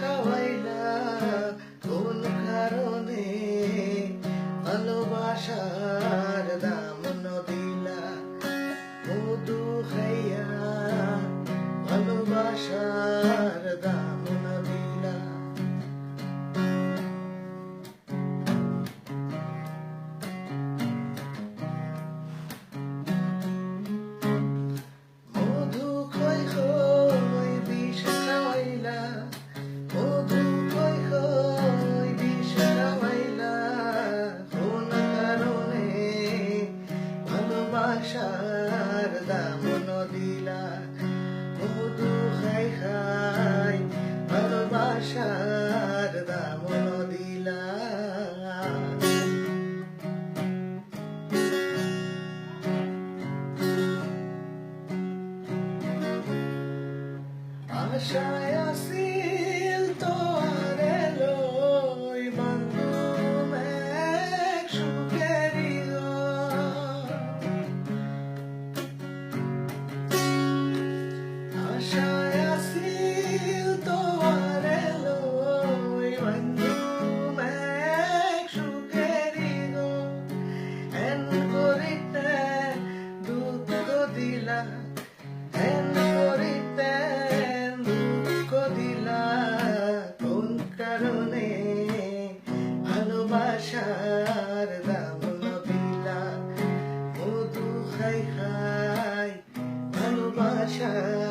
খাওয়াইলা কোন কারণে ভালোবাসার দাম দিলা মধু খাইয়া ভালোবাসার দাম দিলা মধু খই খই বিষ খাওয়াইলা মধু খই খই বিষ খাওয়াইলা কোন কারণে ভালোবাসার দাম দিলা মধু খাই খাই ভালোবাসার দাম দিলা আশায় আসিল তোরে লই বন্ধু এক সুখেরি আশায় আসিল তোরে লই বন্ধু এক সুখেরি এন করিতে দুঃখ দিলা এন করিতে দিলা কোন কারণে ভালোবাসার দাম দিলা মধু খাই খাই ভালোবাসা